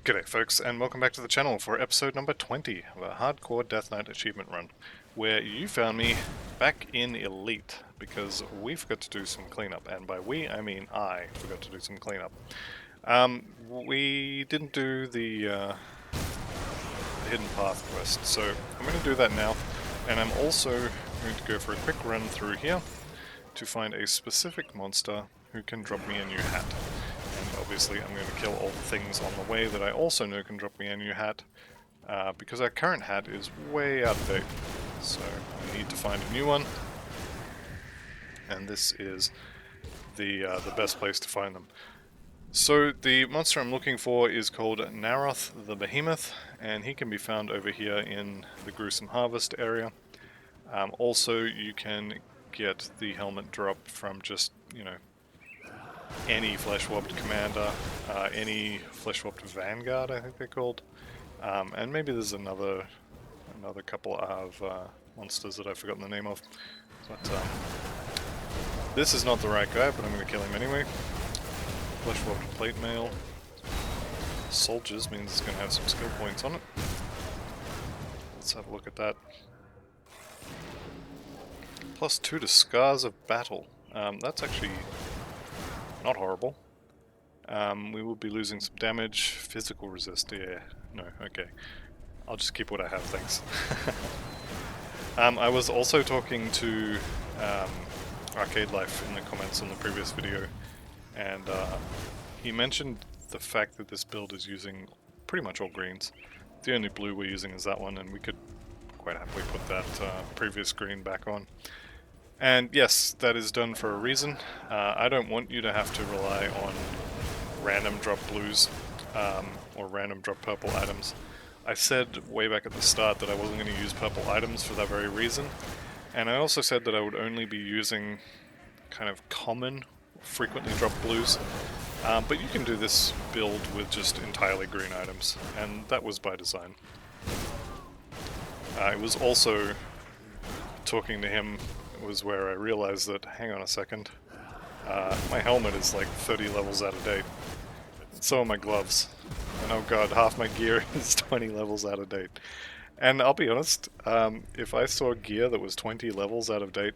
G'day folks, and welcome back to the channel for episode number 20 of a Hardcore Death Knight achievement run, where you found me back in Elite, because we forgot to do some cleanup, and by we, I mean I forgot to do some cleanup. We didn't do the Hidden Path quest, so I'm going to do that now, and I'm also going to go for a quick run through here to find a specific monster who can drop me a new hat. And obviously I'm going to kill all the things on the way that I also know can drop me a new hat, because our current hat is way out of date. So I need to find a new one, and this is the best place to find them. So the monster I'm looking for is called Naroth the Behemoth, and he can be found over here in the Gruesome Harvest area. Also, you can get the helmet drop from just, any flesh-wobbed commander, any flesh-wobbed vanguard, I think they're called, and maybe there's another couple of monsters that I've forgotten the name of. But this is not the right guy, but I'm going to kill him anyway. Flesh-wobbed plate mail. Soldiers means it's going to have some skill points on it. Let's have a look at that. +2 to Scars of Battle. That's actually not horrible. We will be losing some damage. Physical resist, yeah. No, okay. I'll just keep what I have, thanks. I was also talking to Arcade Life in the comments on the previous video, and he mentioned the fact that this build is using pretty much all greens. The only blue we're using is that one, and we could quite happily put that previous green back on. And yes, that is done for a reason. I don't want you to have to rely on random drop blues or random drop purple items. I said way back at the start that I wasn't going to use purple items for that very reason. And I also said that I would only be using kind of common, frequently dropped blues. But you can do this build with just entirely green items, and that was by design. It was also talking to him was where I realized that, hang on a second, my helmet is like 30 levels out of date. So are my gloves. And oh god, half my gear is 20 levels out of date. And I'll be honest, if I saw gear that was 20 levels out of date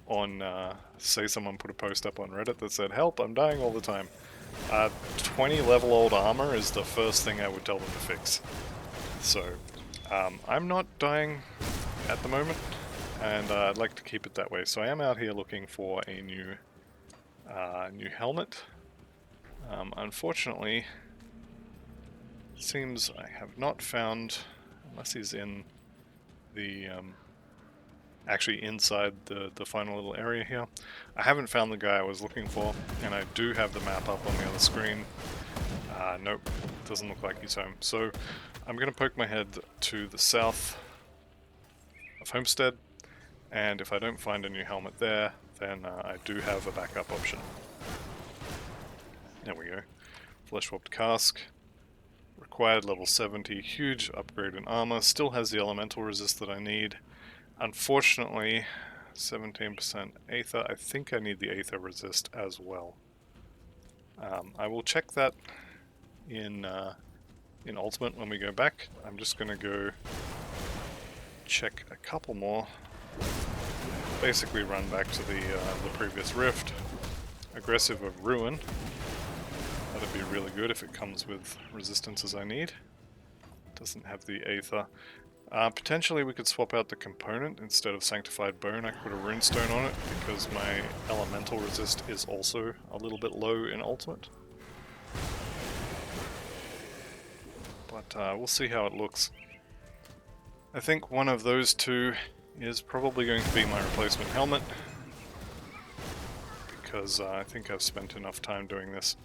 on, say someone put a post up on Reddit that said, help, I'm dying all the time. 20 level old armor is the first thing I would tell them to fix. So, I'm not dying at the moment, and I'd like to keep it that way. So I am out here looking for a new helmet. Unfortunately, it seems I have not found, unless he's in the, actually inside the final little area here, I haven't found the guy I was looking for, and I do have the map up on the other screen. Nope, doesn't look like he's home. So I'm going to poke my head to the south of Homestead, and if I don't find a new helmet there, then I do have a backup option. There we go. Flesh-wobbed cask. Required level 70. Huge upgrade in armor. Still has the elemental resist that I need. Unfortunately, 17% Aether. I think I need the Aether resist as well. I will check that in Ultimate when we go back. I'm just going to go check a couple more. Basically run back to the previous rift. Aggressive of Ruin. That'd be really good if it comes with resistances I need. Doesn't have the Aether. Potentially we could swap out the component. Instead of Sanctified Bone, I could put a Runestone on it, because my elemental resist is also a little bit low in Ultimate. But we'll see how it looks. I think one of those two is probably going to be my replacement helmet, because I think I've spent enough time doing this.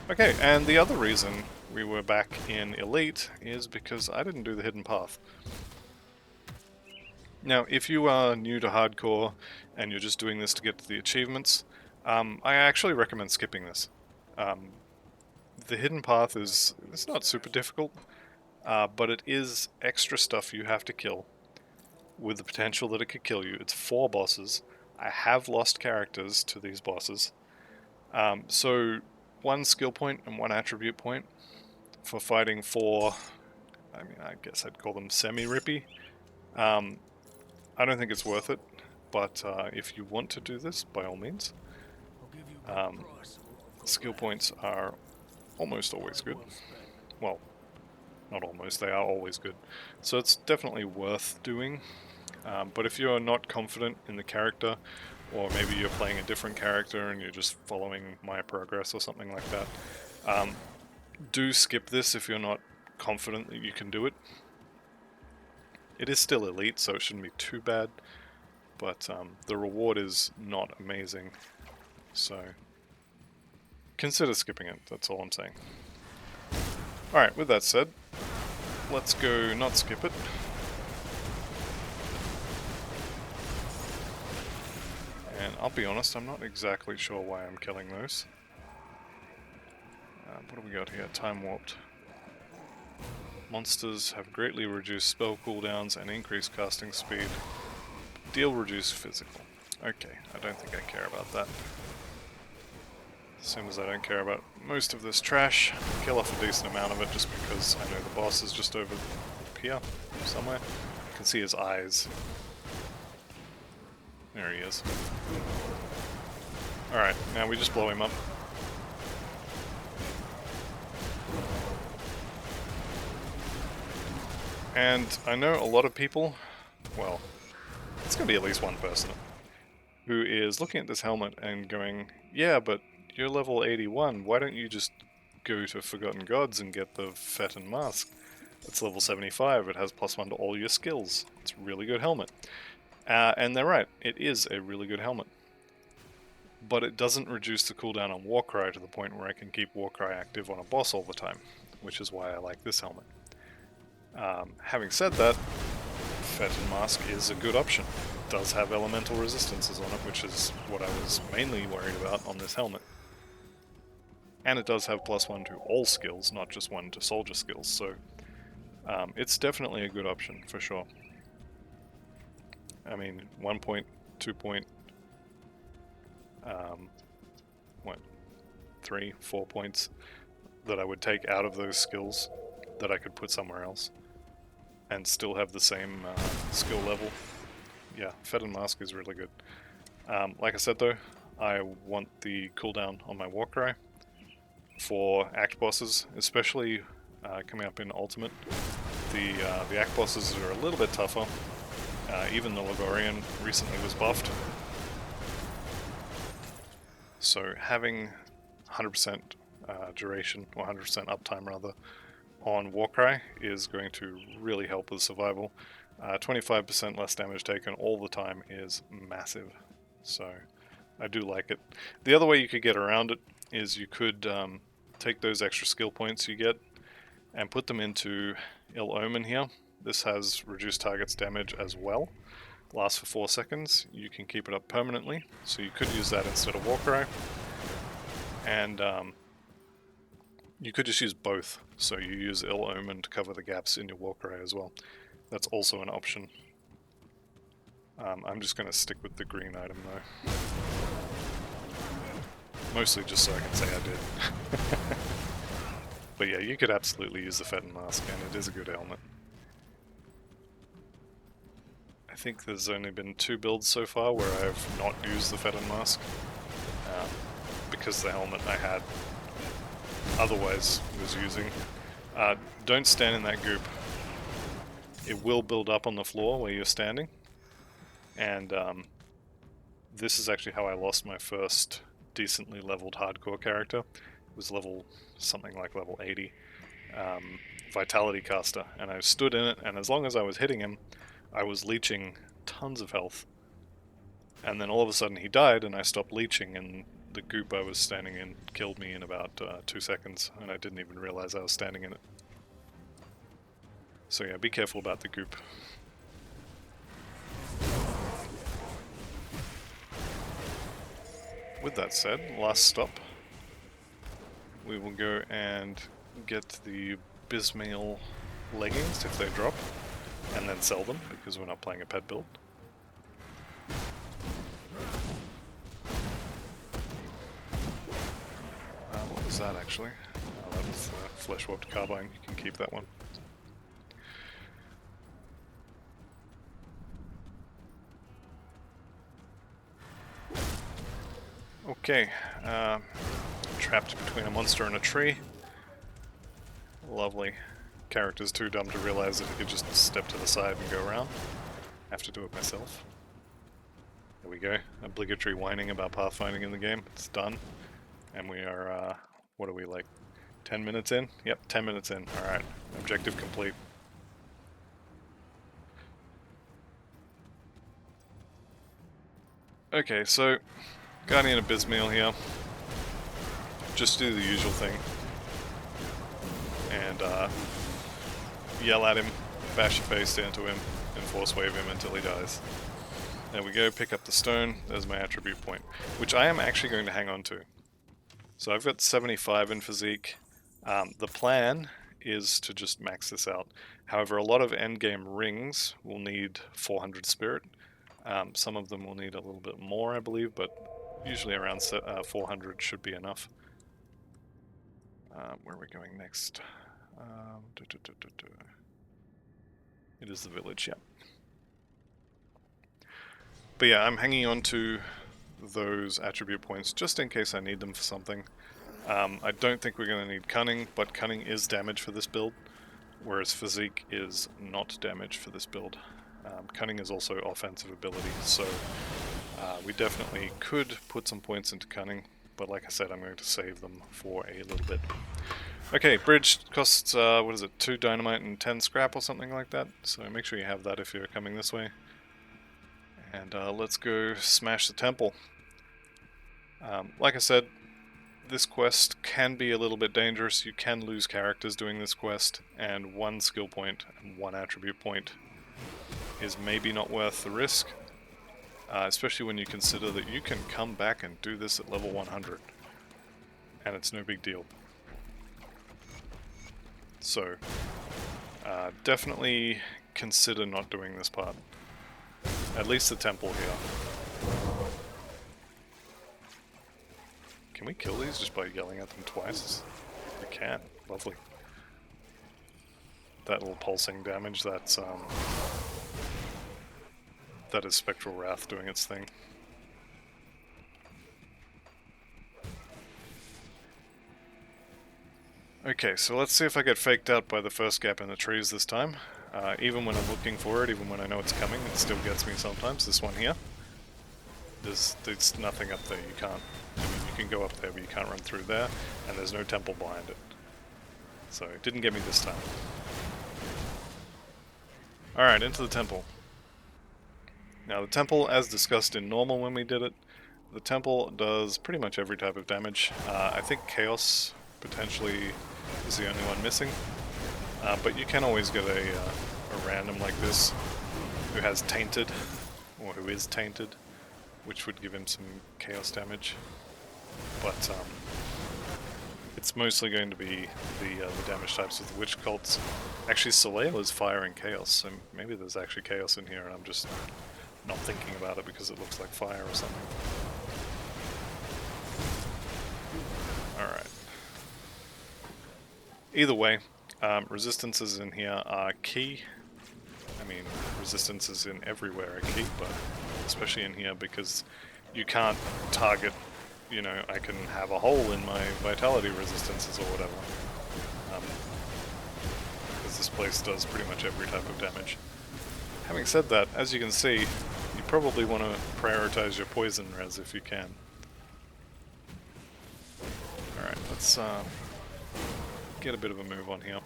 Okay, and the other reason we were back in Elite is because I didn't do the Hidden Path. Now, if you are new to Hardcore and you're just doing this to get to the achievements, I actually recommend skipping this. The Hidden Path it's not super difficult, but it is extra stuff you have to kill, with the potential that it could kill you. It's 4 bosses. I have lost characters to these bosses. So 1 skill point and 1 attribute point. for fighting for, I mean, I guess I'd call them semi-rippy. I don't think it's worth it, but if you want to do this, by all means. Skill points are almost always good. Well, not almost, they are always good. So it's definitely worth doing. But if you're not confident in the character, or maybe you're playing a different character and you're just following my progress or something like that, do skip this if you're not confident that you can do it. It is still elite, so it shouldn't be too bad, but the reward is not amazing, so consider skipping it, that's all I'm saying. Alright, with that said, let's go not skip it. And I'll be honest, I'm not exactly sure why I'm killing those. What do we got here? Time warped. Monsters have greatly reduced spell cooldowns and increased casting speed. Deal reduced physical. Okay, I don't think I care about that. Same as I don't care about most of this trash. Kill off a decent amount of it just because I know the boss is just over here, somewhere. I can see his eyes. There he is. Alright, now we just blow him up. And I know a lot of people, well, it's going to be at least one person, who is looking at this helmet and going, yeah, but you're level 81, why don't you just go to Forgotten Gods and get the Fetten Mask? It's level 75, it has +1 to all your skills. It's a really good helmet. And they're right, it is a really good helmet. But it doesn't reduce the cooldown on Warcry to the point where I can keep Warcry active on a boss all the time, which is why I like this helmet. Having said that, Fetten Mask is a good option. It does have elemental resistances on it, which is what I was mainly worried about on this helmet. And it does have +1 to all skills, not just 1 to soldier skills, so it's definitely a good option, for sure. I mean, 1 point, 2 point, 3, 4 points that I would take out of those skills that I could put somewhere else and still have the same skill level. Yeah, Fetten Mask is really good. Like I said though, I want the cooldown on my Warcry for act bosses, especially coming up in Ultimate. The act bosses are a little bit tougher. Even the Ligorian recently was buffed. So having 100% duration, or 100% uptime rather, on Warcry is going to really help with survival. 25% less damage taken all the time is massive, so I do like it. The other way you could get around it is you could take those extra skill points you get and put them into Ill Omen here. This has reduced target's damage as well. Lasts for 4 seconds. You can keep it up permanently, so you could use that instead of Warcry. And you could just use both, so you use Ill Omen to cover the gaps in your Warcry as well. That's also an option. I'm just going to stick with the green item though. Mostly just so I can say I did. But yeah, you could absolutely use the Fetten Mask, and it is a good helmet. I think there's only been 2 builds so far where I have not used the Fetten Mask, because the helmet I had otherwise was using. Don't stand in that goop. It will build up on the floor where you're standing, and this is actually how I lost my first decently leveled hardcore character. It was something like level 80, Vitality Caster, and I stood in it, and as long as I was hitting him, I was leeching tons of health. And then all of a sudden he died, and I stopped leeching, and the goop I was standing in killed me in about 2 seconds, and I didn't even realize I was standing in it. So yeah, be careful about the goop. With that said, last stop, we will go and get the Bismail leggings if they drop, and then sell them, because we're not playing a pet build. What was that actually? that was flesh warped carbine. You can keep that one. Okay, trapped between a monster and a tree. Lovely. Character's too dumb to realize that he could just step to the side and go around. Have to do it myself. There we go. Obligatory whining about pathfinding in the game. It's done. And we are, what are we, like 10 minutes in? Yep, 10 minutes in. Alright, objective complete. Okay, so Guardian of Bismail here. Just do the usual thing. And yell at him, bash your face down to him, and force wave him until he dies. There we go, pick up the stone. There's my attribute point, which I am actually going to hang on to. So I've got 75 in physique. The plan is to just max this out. However, a lot of endgame rings will need 400 spirit. Some of them will need a little bit more, I believe, but usually around 400 should be enough. Where are we going next? It is the village, yeah. But yeah, I'm hanging on to those attribute points just in case I need them for something. I don't think we're going to need cunning, but cunning is damage for this build, whereas physique is not damage for this build. Cunning is also offensive ability, so we definitely could put some points into cunning, but like I said, I'm going to save them for a little bit. Okay, bridge costs, what is it, 2 dynamite and 10 scrap or something like that, so make sure you have that if you're coming this way. And let's go smash the temple. Like I said, this quest can be a little bit dangerous. You can lose characters doing this quest, and 1 skill point and 1 attribute point is maybe not worth the risk. Especially when you consider that you can come back and do this at level 100. And it's no big deal. So, definitely consider not doing this part. At least the temple here. Can we kill these just by yelling at them twice? We can. Lovely. That little pulsing damage, that's that is Spectral Wrath doing its thing. Okay, so let's see if I get faked out by the first gap in the trees this time. Even when I'm looking for it, even when I know it's coming, it still gets me sometimes. This one here. There's nothing up there, you can't. I mean, you can go up there, but you can't run through there, and there's no temple behind it. So, it didn't get me this time. Alright, into the temple. Now, the temple, as discussed in normal when we did it, the temple does pretty much every type of damage. I think Chaos potentially is the only one missing, but you can always get a random like this who has Tainted, or who is Tainted, which would give him some Chaos damage. But it's mostly going to be the damage types of the Witch Cults. Actually, Soleil is Fire and Chaos, so maybe there's actually Chaos in here and I'm just not thinking about it because it looks like fire or something. Alright. Either way, resistances in here are key. I mean, resistances in everywhere are key, but especially in here because you can't target, you know, I can have a hole in my vitality resistances or whatever. Because this place does pretty much every type of damage. Having said that, as you can see, you probably want to prioritize your poison res if you can. Alright, let's get a bit of a move on here.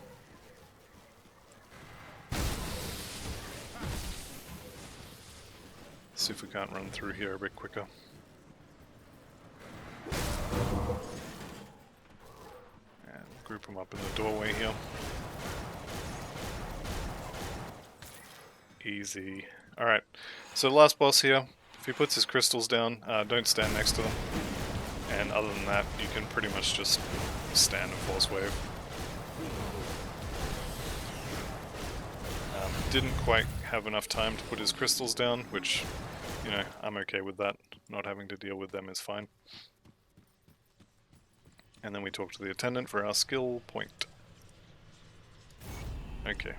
See if we can't run through here a bit quicker. And group them up in the doorway here. Easy. Alright, so the last boss here, if he puts his crystals down, don't stand next to them. And other than that, you can pretty much just stand and force wave. Didn't quite have enough time to put his crystals down, which, you know, I'm okay with that. Not having to deal with them is fine. And then we talk to the attendant for our skill point. Okay.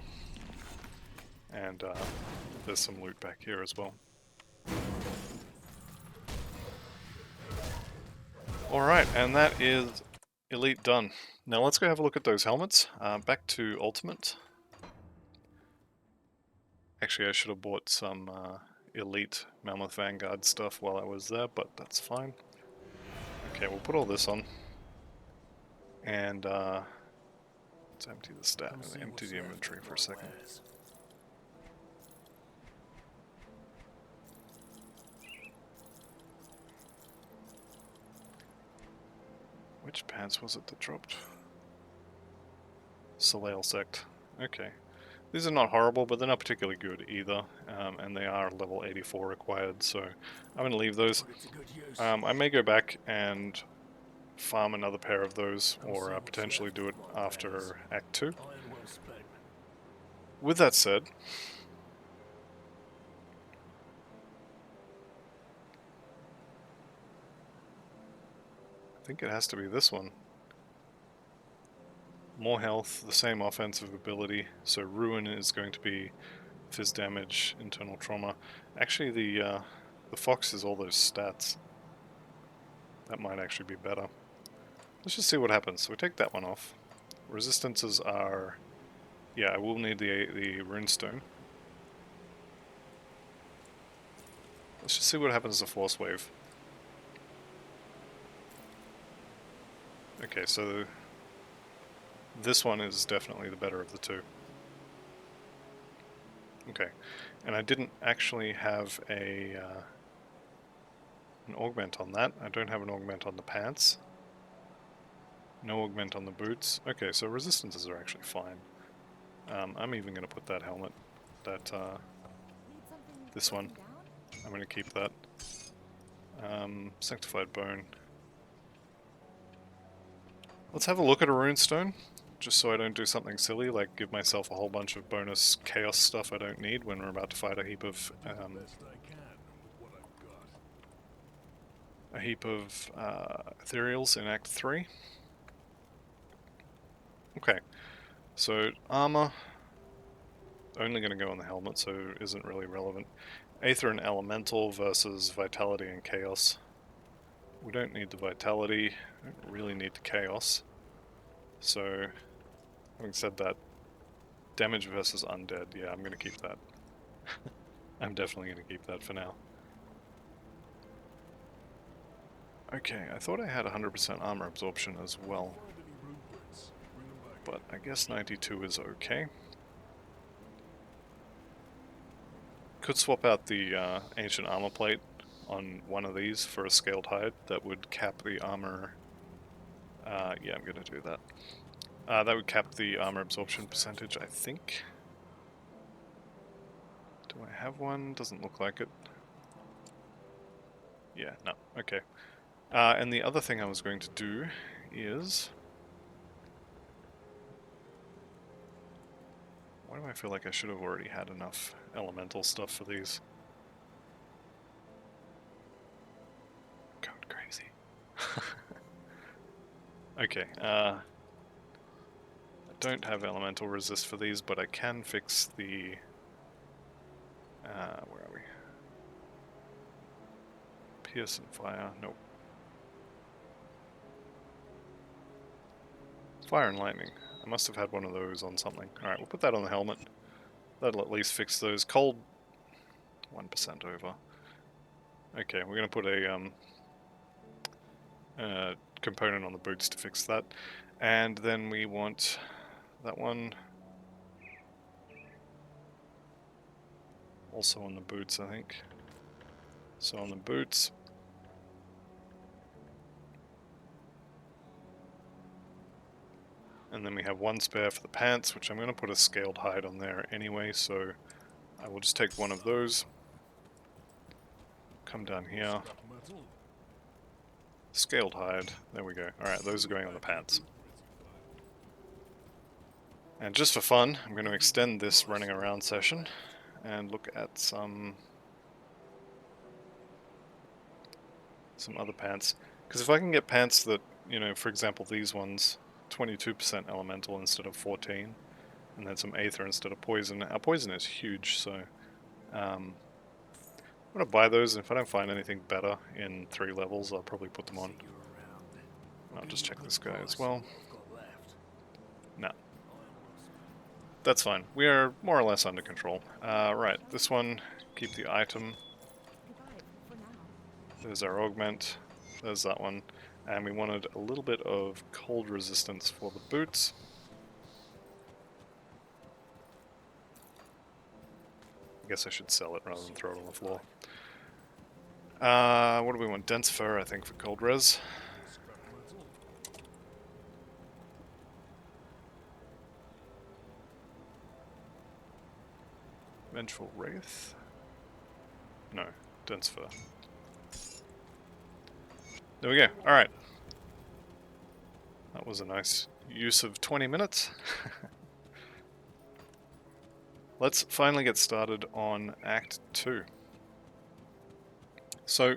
And there's some loot back here as well. Alright, and that is Elite done. Now let's go have a look at those helmets. Back to Ultimate. Actually, I should have bought some Elite Mammoth Vanguard stuff while I was there, but that's fine. Okay, we'll put all this on. And let's empty the inventory for a second. Which pants was it that dropped? Soleil Sect. Okay. These are not horrible, but they're not particularly good either, and they are level 84 required, so I'm going to leave those. I may go back and farm another pair of those, or potentially do it after Act 2. With that said, I think it has to be this one. More health, the same offensive ability, so Ruin is going to be fizz damage, internal trauma. Actually, the Fox is all those stats. That might actually be better. Let's just see what happens. So we take that one off. Resistances are... Yeah, I will need the runestone. Let's just see what happens to Force Wave. Okay, so this one is definitely the better of the two. Okay, and I didn't actually have an augment on that. I don't have an augment on the pants. No augment on the boots. Okay, so resistances are actually fine. I'm even going to put that helmet, this one. I'm going to keep that. Sanctified Bone. Let's have a look at a runestone, just so I don't do something silly, like give myself a whole bunch of bonus chaos stuff I don't need when we're about to fight a heap of ethereals in Act 3. Okay, so armor, only going to go on the helmet, so isn't really relevant. Aether and Elemental versus Vitality and Chaos. We don't need the Vitality, we don't really need the Chaos. So, having said that, damage versus Undead, yeah, I'm going to keep that. I'm definitely going to keep that for now. Okay, I thought I had 100% armor absorption as well. But I guess 92 is okay. Could swap out the ancient armor plate on one of these for a scaled hide. That would cap the armor... yeah, I'm going to do that. That would cap the armor absorption percentage, I think. Do I have one? Doesn't look like it. Yeah, no, okay. And the other thing I was going to do is... Why do I feel like I should have already had enough elemental stuff for these? Going crazy. Okay, I don't have elemental resist for these, but I can fix the... where are we? Pierce and Fire, nope. Fire and Lightning. I must have had one of those on something. Alright, we'll put that on the helmet. That'll at least fix those. Cold, 1% over. Okay, we're going to put a component on the boots to fix that. And then we want that one. Also on the boots, I think. So on the boots. And then we have one spare for the pants, which I'm going to put a scaled hide on there anyway, so I will just take one of those. Come down here. Scaled hide. There we go. Alright, those are going on the pants. And just for fun, I'm going to extend this running around session and look at some other pants. Because if I can get pants that you know, for example, these ones, 22% elemental instead of 14, and then some aether instead of poison. Our poison is huge, so I'm going to buy those, and if I don't find anything better in 3 levels, I'll probably put them on. I'll just check this guy as well. No. That's fine. We are more or less under control. Right, this one, keep the item. There's our augment. There's that one. And we wanted a little bit of cold resistance for the boots. I guess I should sell it rather than throw it on the floor. What do we want? Dense fur, I think, for cold res. Vengeful Wraith? No, dense fur. There we go. Alright. That was a nice use of 20 minutes. Let's finally get started on Act 2. So,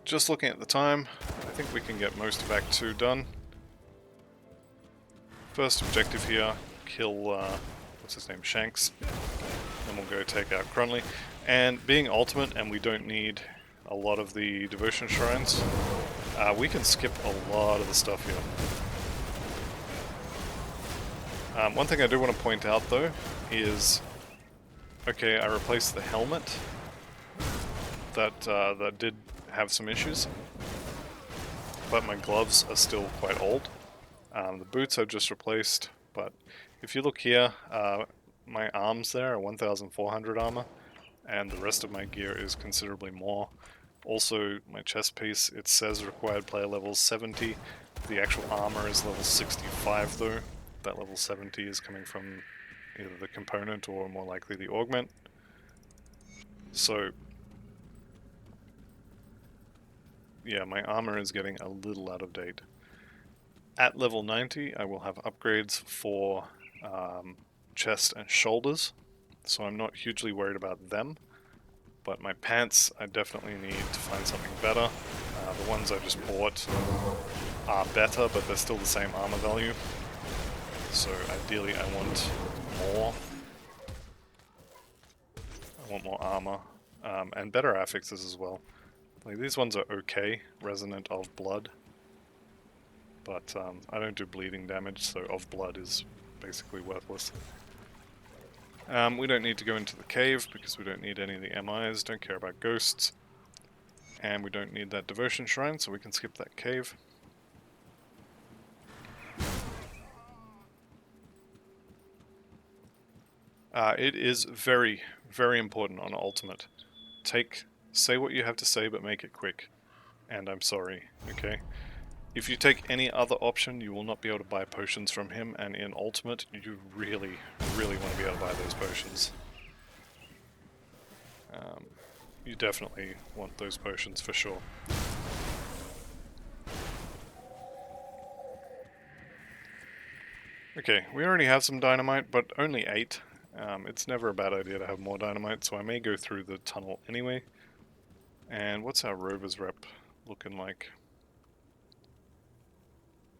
just looking at the time, I think we can get most of Act 2 done. First objective here, kill, what's his name, Shanks. Then we'll go take out Cronley. And being ultimate, and we don't need a lot of the devotion shrines, we can skip a lot of the stuff here. One thing I do want to point out though is, okay, I replaced the helmet. That did have some issues, but my gloves are still quite old. The boots I've just replaced, but if you look here, my arms there are 1400 armor, and the rest of my gear is considerably more. Also, my chest piece, it says required player level 70. The actual armor is level 65 though. That level 70 is coming from either the component or more likely the augment. So, yeah, my armor is getting a little out of date. At level 90, I will have upgrades for chest and shoulders, so I'm not hugely worried about them. But my pants, I definitely need to find something better. The ones I just bought are better, but they're still the same armor value. So ideally I want more. I want more armor, and better affixes as well. Like, these ones are okay, resonant of blood, but I don't do bleeding damage, so of blood is basically worthless. We don't need to go into the cave because we don't need any of the MIs, don't care about ghosts, and we don't need that devotion shrine, so we can skip that cave. It is very, very important on ultimate. Say what you have to say, but make it quick. And I'm sorry, okay? If you take any other option, you will not be able to buy potions from him, and in ultimate, you really, really want to be able to buy those potions. You definitely want those potions for sure. Okay, we already have some dynamite, but only 8. It's never a bad idea to have more dynamite, so I may go through the tunnel anyway. And what's our rover's rep looking like?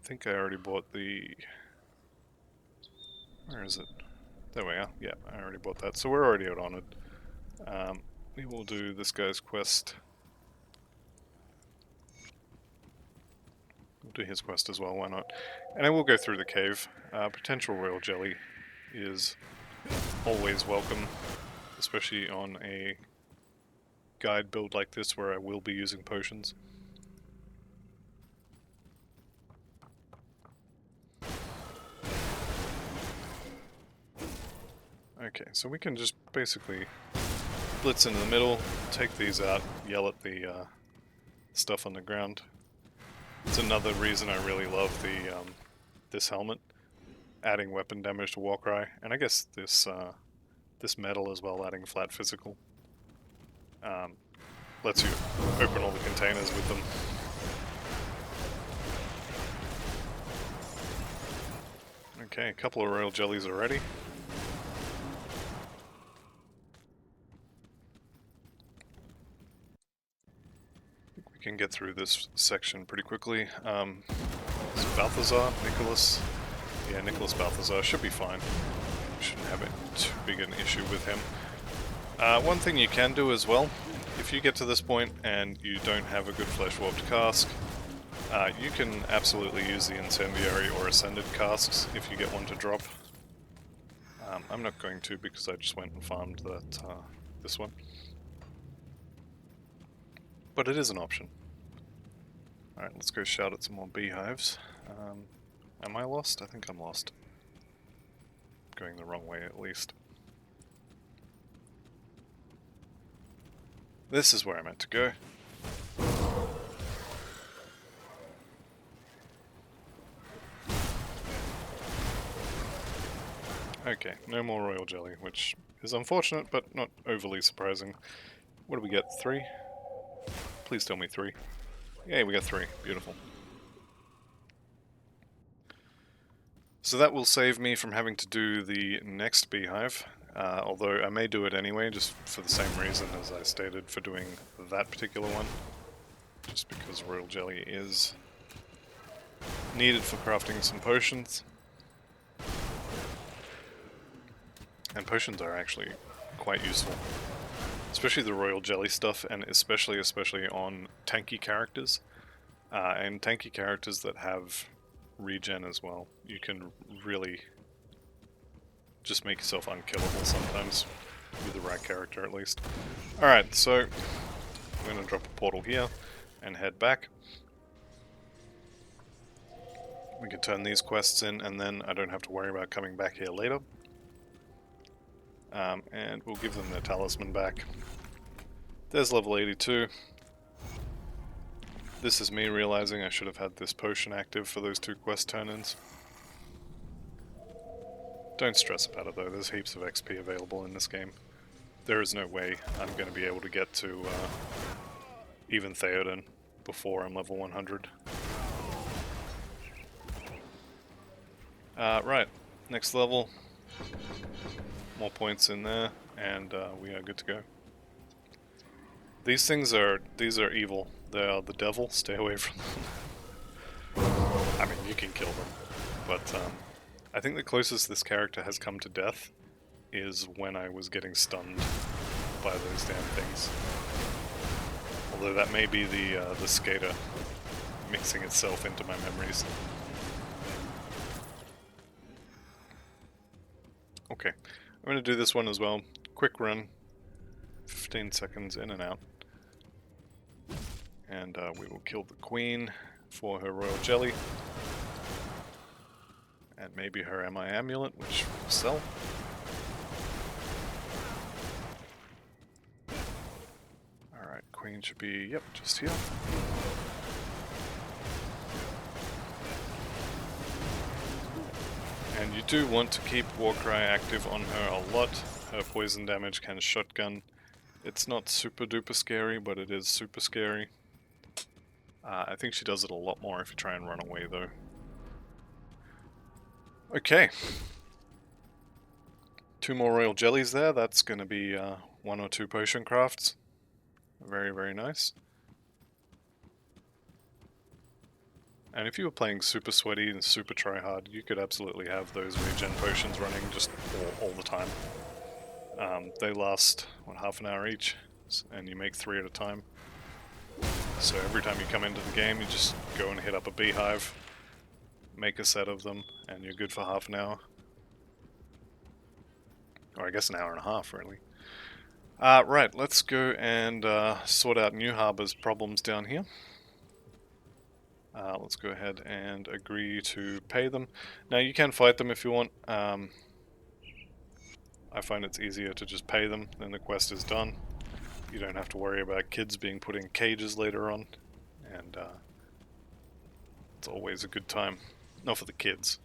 I think I already bought the... Where is it? There we are. Yeah, I already bought that, so we're already out on it. We will do this guy's quest. We'll do his quest as well, why not? And I will go through the cave. Potential royal jelly is always welcome, especially on a guide build like this where I will be using potions. Okay, so we can just basically blitz into the middle, take these out, yell at the stuff on the ground. It's another reason I really love the this helmet, adding weapon damage to Warcry, and I guess this this metal as well, adding flat physical. Lets you open all the containers with them. Okay, a couple of royal jellies already. I think we can get through this section pretty quickly. It's Balthazar, Nicholas. Yeah, Nicholas Balthazar should be fine. Shouldn't have too big an issue with him. One thing you can do as well, if you get to this point and you don't have a good flesh warped cask, you can absolutely use the incendiary or ascended casks if you get one to drop. I'm not going to because I just went and farmed that this one. But it is an option. Alright, let's go shout at some more beehives. Am I lost? I think I'm lost. Going the wrong way at least. This is where I meant to go. Okay, no more royal jelly, which is unfortunate, but not overly surprising. What do we get? 3? Please tell me 3. Yay, we got 3. Beautiful. So that will save me from having to do the next beehive, although I may do it anyway, just for the same reason as I stated for doing that particular one. Just because royal jelly is needed for crafting some potions. And potions are actually quite useful. Especially the royal jelly stuff, and especially on tanky characters. And tanky characters that have regen as well. You can really just make yourself unkillable sometimes, with the right character at least. Alright, so I'm going to drop a portal here and head back. We can turn these quests in and then I don't have to worry about coming back here later. And we'll give them their talisman back. There's level 82. This is me realizing I should have had this potion active for those 2 quest turn-ins. Don't stress about it though, there's heaps of XP available in this game. There is no way I'm going to be able to get to even Theoden before I'm level 100. Right, next level. More points in there, and we are good to go. These are evil. They are the devil. Stay away from them. I mean, you can kill them, but I think the closest this character has come to death is when I was getting stunned by those damn things. Although that may be the skater mixing itself into my memories. Okay, I'm going to do this one as well. Quick run, 15 seconds in and out. And we will kill the queen for her royal jelly. And maybe her MI amulet, which will sell. Alright, queen should be, yep, just here. And you do want to keep Warcry active on her a lot. Her poison damage can shotgun. It's not super duper scary, but it is super scary. I think she does it a lot more if you try and run away though. Okay. 2 more royal jellies there, that's going to be 1 or 2 potion crafts. Very, very nice. And if you were playing super sweaty and super try-hard, you could absolutely have those regen potions running just all the time. They last, what, half an hour each, and you make 3 at a time. So every time you come into the game, you just go and hit up a beehive, make a set of them, and you're good for half an hour. Or I guess an hour and a half, really. Right, let's go and sort out New Harbor's problems down here. Let's go ahead and agree to pay them. Now you can fight them if you want. I find it's easier to just pay them, then the quest is done. You don't have to worry about kids being put in cages later on, and it's always a good time. Not for the kids.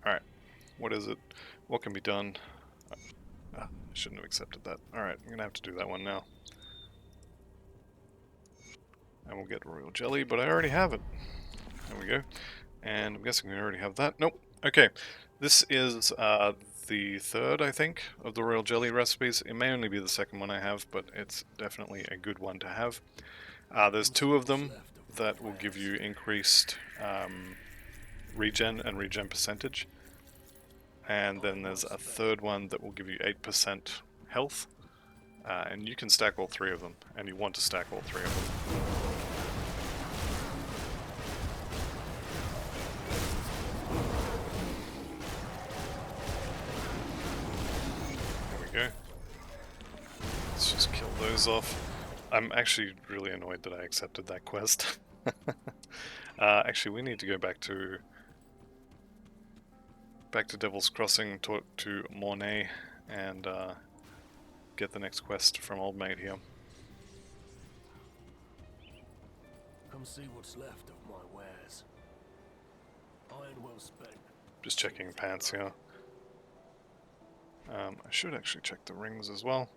Alright, what is it? What can be done? I shouldn't have accepted that. Alright, I'm gonna have to do that one now. And we'll get royal jelly, but I already have it. There we go. And I'm guessing we already have that. Nope. Okay, this is the 3rd, I think, of the royal jelly recipes. It may only be the 2nd one I have, but it's definitely a good one to have. There's 2 of them that will give you increased regen and regen percentage. And then there's a 3rd one that will give you 8% health. And you can stack all 3 of them, and you want to stack all 3 of them. There we go. Let's just kill those off. I'm actually really annoyed that I accepted that quest. Actually, we need to go back to Devil's Crossing, talk to Mornay, and get the next quest from Old Mate here. Come see what's left of my wares. Iron well spent. Just checking pants here. I should actually check the rings as well.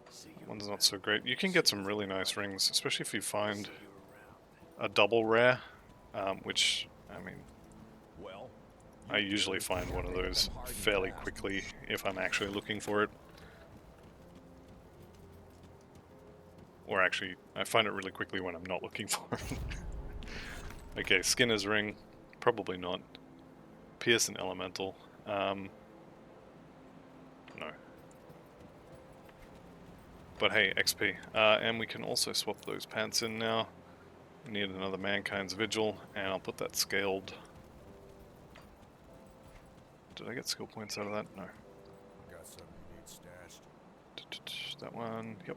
That one's not so great. You can get some really nice rings, especially if you find a double rare, which, I mean, I usually find one of those fairly quickly if I'm actually looking for it. Or actually, I find it really quickly when I'm not looking for it. Okay, Skinner's ring. Probably not. Pierce and Elemental. No. But hey, XP. And we can also swap those pants in now. We need another Mankind's Vigil, and I'll put that scaled. Did I get skill points out of that? No. Got something you need stashed. That one, yep.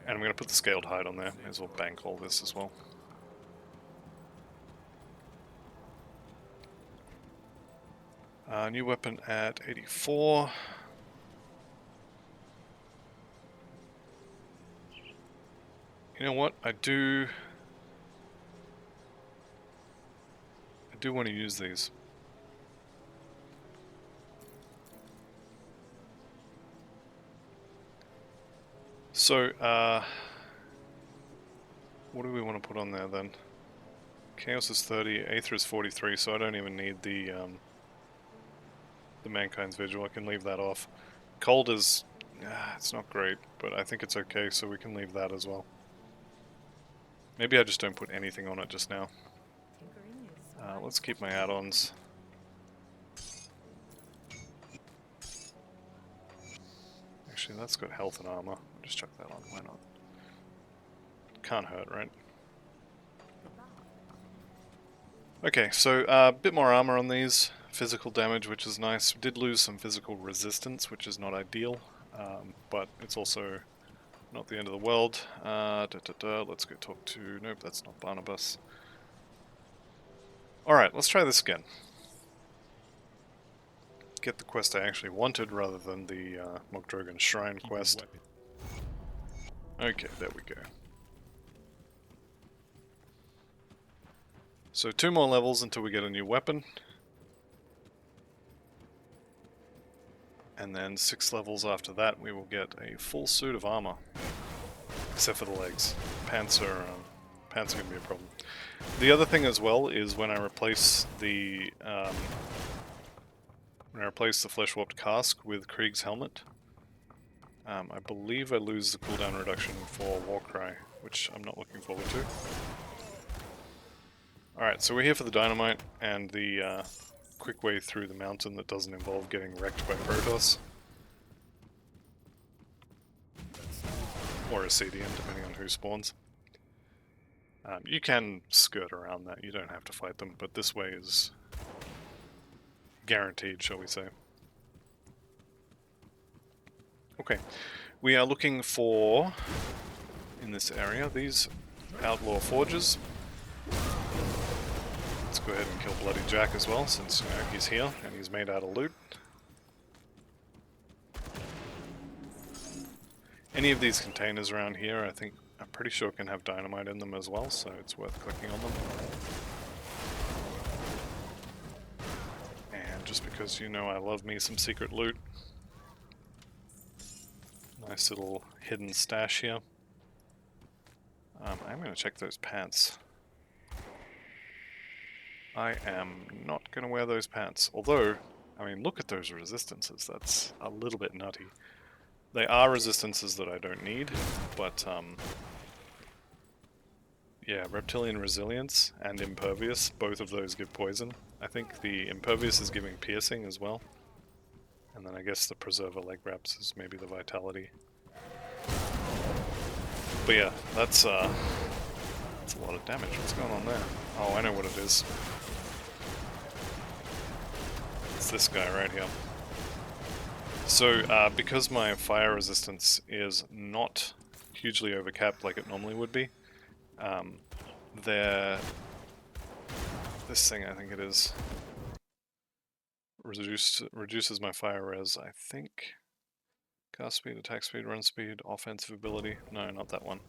And I'm going to put the scaled hide on there. May as well bank all this as well. New weapon at 84. You know what? I do want to use these. So, what do we want to put on there then? Chaos is 30, Aether is 43, so I don't even need the Mankind's Vigil. I can leave that off. Cold is, it's not great, but I think it's okay, so we can leave that as well. Maybe I just don't put anything on it just now. Let's keep my add-ons. Actually, that's got health and armor. I'll just chuck that on, why not? Can't hurt, right? Okay, so a bit more armor on these. Physical damage, which is nice. Did lose some physical resistance, which is not ideal, but it's also not the end of the world. Let's go talk to... Nope, that's not Barnabas. Alright, let's try this again. Get the quest I actually wanted rather than the Mogdrogan Shrine quest. Okay, there we go. So 2 more levels until we get a new weapon. And then 6 levels after that we will get a full suit of armor. Except for the legs. Pants are going to be a problem. The other thing as well is when I replace the flesh warped cask with Krieg's helmet, I believe I lose the cooldown reduction for Warcry, which I'm not looking forward to. Alright, so we're here for the dynamite and the quick way through the mountain that doesn't involve getting wrecked by Protoss. Or a CDN, depending on who spawns. You can skirt around that, you don't have to fight them, but this way is guaranteed, shall we say. Okay, we are looking for, in this area, these outlaw forges. Let's go ahead and kill Bloody Jack as well, since he's here and he's made out of loot. Any of these containers around here, I'm pretty sure can have dynamite in them as well, so it's worth clicking on them. And just because I love me some secret loot. Nice little hidden stash here. I'm going to check those pants. I am not going to wear those pants. Although, I mean, look at those resistances. That's a little bit nutty. They are resistances that I don't need, but Yeah, Reptilian Resilience and Impervious, both of those give poison. I think the Impervious is giving piercing as well. And then I guess the Preserver leg wraps is maybe the Vitality. But yeah, that's a lot of damage. What's going on there? Oh, I know what it is. It's this guy right here. So, because my fire resistance is not hugely overcapped like it normally would be, this thing, I think it is, reduces my fire res, I think. Cast speed, attack speed, run speed, offensive ability. No, not that one.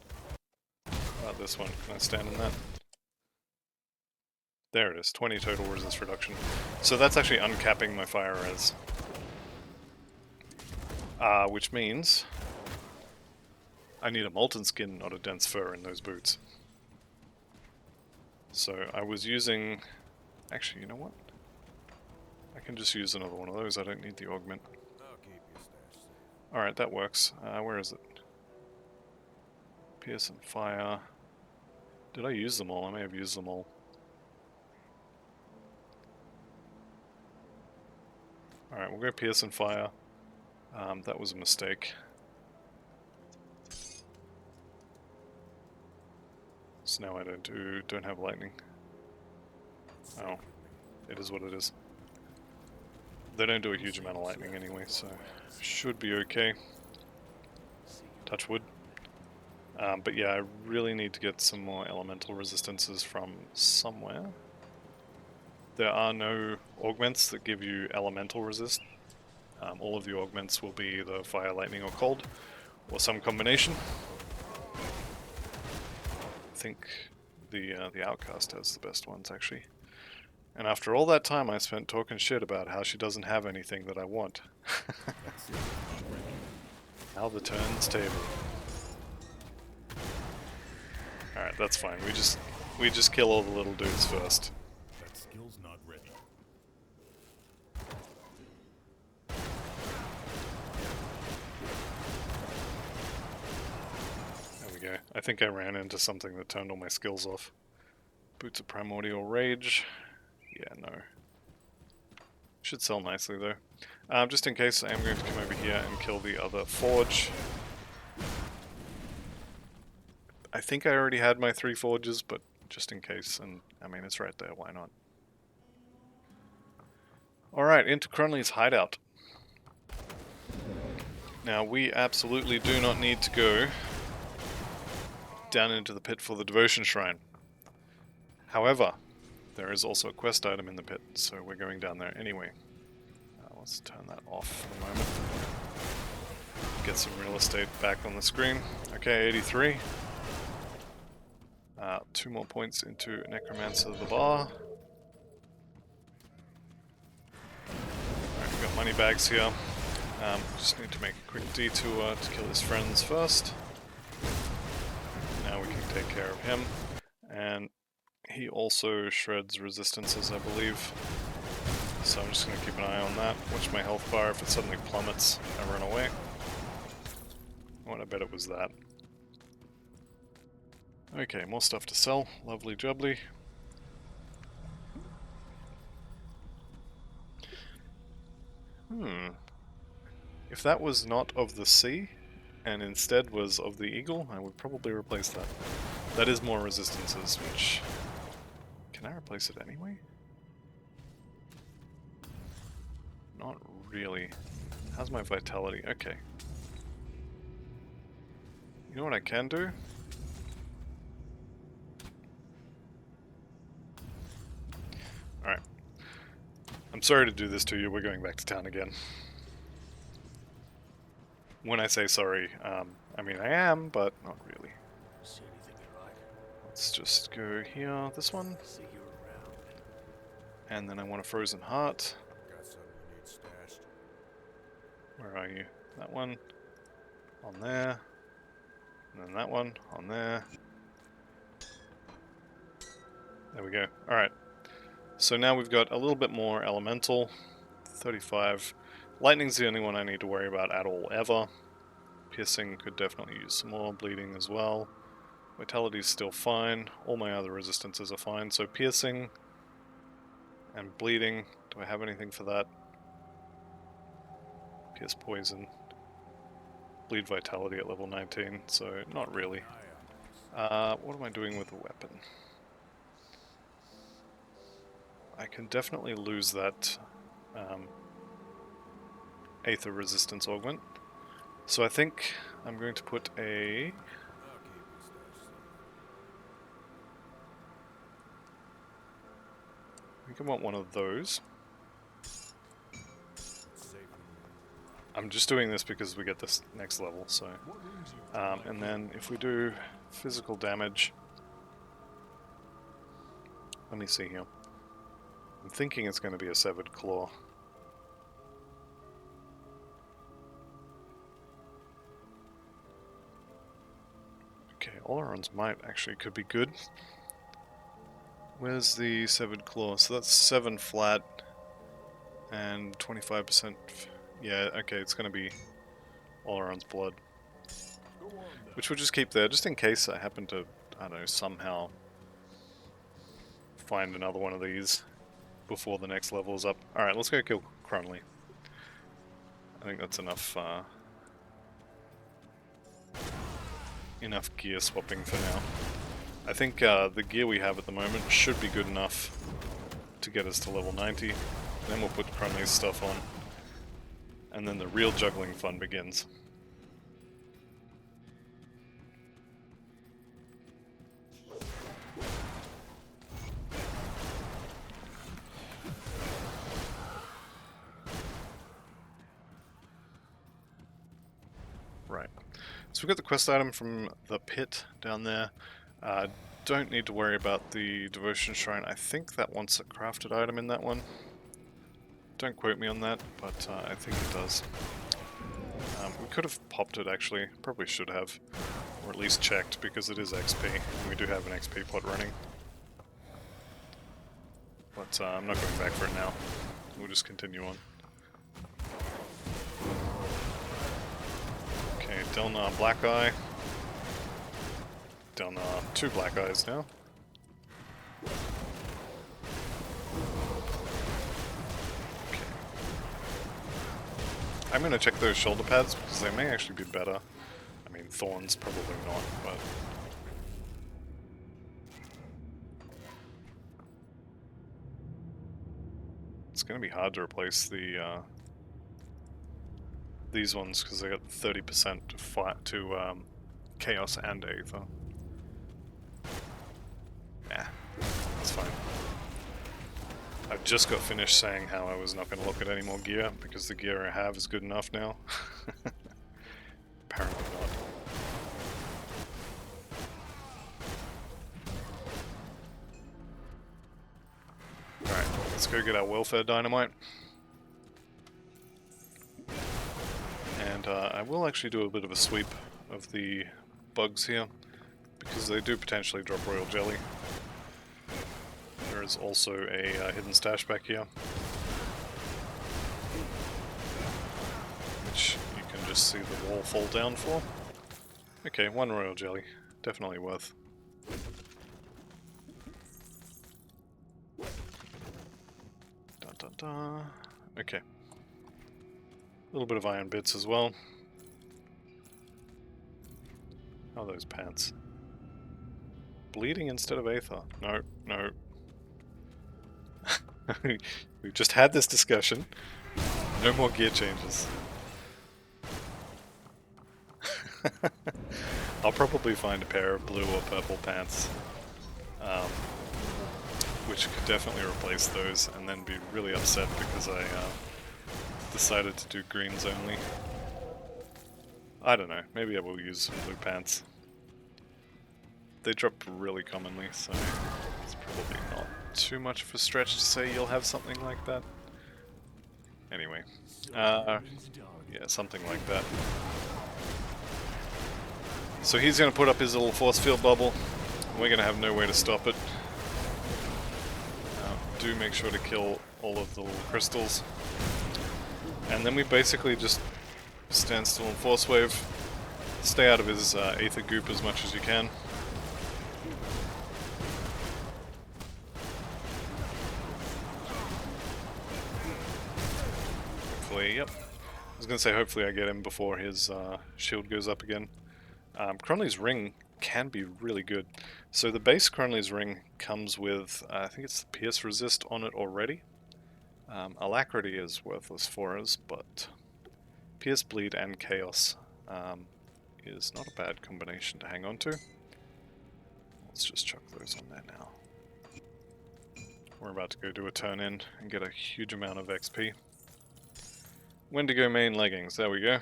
This one. Can I stand in that? There it is, 20 total resist reduction. So that's actually uncapping my fire res. Which means I need a molten skin, not a dense fur in those boots. So I was using... Actually, you know what? I can just use another one of those, I don't need the augment. Alright, that works. Where is it? Pierce and fire. Did I use them all? I may have used them all. Alright, we'll go pierce and fire. That was a mistake. So now I don't have lightning. Oh, it is what it is. They don't do a huge amount of lightning anyway, so should be okay. Touch wood. But yeah, I really need to get some more elemental resistances from somewhere. There are no augments that give you elemental resist. All of the augments will be the fire, lightning, or cold, or some combination. I think the Outcast has the best ones, actually. And after all that time I spent talking shit about how she doesn't have anything that I want. Now the turn's table. Alright, that's fine. We just kill all the little dudes first. That skill's not ready. There we go. I think I ran into something that turned all my skills off. Boots of Primordial Rage. Yeah, no. Should sell nicely though. Just in case, I am going to come over here and kill the other forge. I think I already had my 3 forges, but just in case, and I mean it's right there, why not? Alright, into Cronley's hideout. Now we absolutely do not need to go down into the pit for the devotion shrine. However, there is also a quest item in the pit, so we're going down there anyway. Let's turn that off for the moment. Get some real estate back on the screen. Okay, 83. 2 more points into Necromancer of the Bar. Alright, we've got money bags here. Just need to make a quick detour to kill his friends first. Now we can take care of him. And he also shreds resistances, I believe. So I'm just going to keep an eye on that. Watch my health bar. If it suddenly plummets, I run away. Oh, and I bet it was that. Okay, more stuff to sell. Lovely jubbly. If that was not of the sea, and instead was of the eagle, I would probably replace that. That is more resistances, which... Can I replace it anyway? Not really. How's my vitality? Okay. You know what I can do? Alright. I'm sorry to do this to you, we're going back to town again. When I say sorry, I mean I am, but not really. See anything you like? Let's just go here, this one, See you around. and then I want a frozen heart. Got something you need stashed. Where are you? That one, on there, and then that one, on there. There we go. Alright, so now we've got a little bit more elemental, 35. Lightning's the only one I need to worry about at all, ever. Piercing could definitely use some more, bleeding as well. Vitality is still fine. All my other resistances are fine. So piercing and bleeding. Do I have anything for that? Pierce poison. Bleed vitality at level 19, so not really. What am I doing with the weapon? I can definitely lose that Aether resistance augment. So I think I'm going to put a... I think I want one of those. I'm just doing this because we get this next level, so... and then if we do physical damage... Let me see here. I'm thinking it's going to be a severed claw. Okay, Oleron's might actually could be good. Where's the severed claw? So that's 7 flat and 25%. Yeah, okay, it's going to be Oleron's blood. Which we'll just keep there, just in case I happen to, I don't know, somehow find another one of these before the next level is up. Alright, let's go kill Cronley. I think that's enough, enough gear swapping for now. I think the gear we have at the moment should be good enough to get us to level 90. Then we'll put Cronley's stuff on. And then the real juggling fun begins. Right. So we've got the quest item from the pit down there. Don't need to worry about the devotion shrine. I think that wants a crafted item in that one. Don't quote me on that, but I think it does. We could have popped it actually, probably should have. Or at least checked, because it is XP, and we do have an XP pot running. But I'm not going back for it now. We'll just continue on. Okay, Delnar Black Eye. Delnar 2 Black Eyes now. Okay. I'm going to check those shoulder pads because they may actually be better. I mean, Thorns probably not, but... It's going to be hard to replace the these ones because they got 30% to fight to Chaos and Aether. Yeah, that's fine. I've just got finished saying how I was not going to look at any more gear because the gear I have is good enough now. Apparently not. Alright, let's go get our welfare dynamite. And I will actually do a bit of a sweep of the bugs here, because they do potentially drop royal jelly. There is also a hidden stash back here, which you can just see the wall fall down for. Okay, 1 royal jelly. Definitely worth. Dun dun dun. Okay. A little bit of iron bits as well. Oh, those pants. Bleeding instead of Aether. No, no. We've just had this discussion. No more gear changes. I'll probably find a pair of blue or purple pants, which could definitely replace those, and then be really upset because I decided to do greens only. I don't know, maybe I will use some blue pants. They drop really commonly, so it's probably not too much of a stretch to say you'll have something like that. Anyway, yeah, something like that. So he's going to put up his little force field bubble. We're going to have no way to stop it. Do make sure to kill all of the little crystals. And then we basically just stand still and force wave. Stay out of his Aether goop as much as you can. hopefully, yep. I was going to say hopefully I get him before his shield goes up again. Cronley's ring can be really good. So the base Cronley's ring comes with, I think it's the pierce resist on it already. Alacrity is worthless for us, but pierce, bleed, and chaos is not a bad combination to hang on to. Let's just chuck those on there now. We're about to go do a turn in and get a huge amount of XP. Wendigo main leggings, there we go.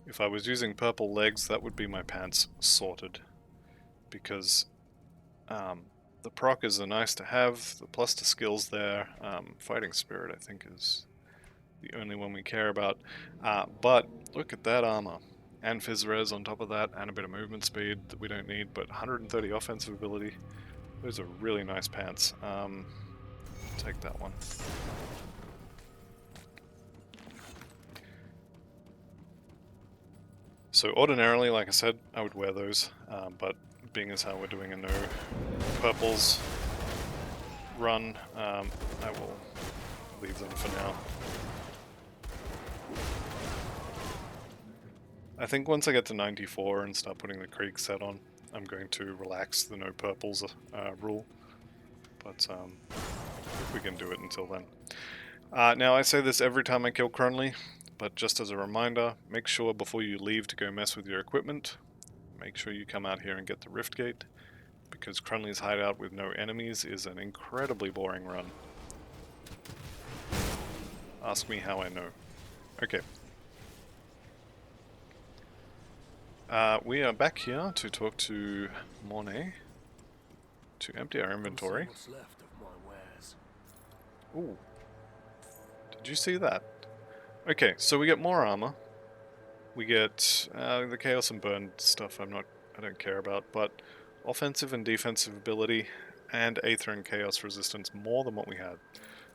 If I was using purple legs, that would be my pants sorted. Because the proc is a nice to have, the plus to skills there. Fighting spirit I think is the only one we care about. But look at that armor. And Phys Res on top of that, and a bit of movement speed that we don't need, but 130 offensive ability. Those are really nice pants. Take that one. So ordinarily, like I said, I would wear those, but being as how we're doing a no purples run, I will leave them for now. I think once I get to 94 and start putting the Krieg set on, I'm going to relax the no purples rule, but we can do it until then. Now I say this every time I kill Cronley, but just as a reminder, make sure before you leave to go mess with your equipment, make sure you come out here and get the Rift Gate, because Cronley's hideout with no enemies is an incredibly boring run. Ask me how I know. Okay. We are back here to talk to Monet to empty our inventory. What's left of my wares. Ooh. Did you see that? Okay, so we get more armor. We get the chaos and burn stuff I don't care about, but offensive and defensive ability and aether and chaos resistance more than what we had.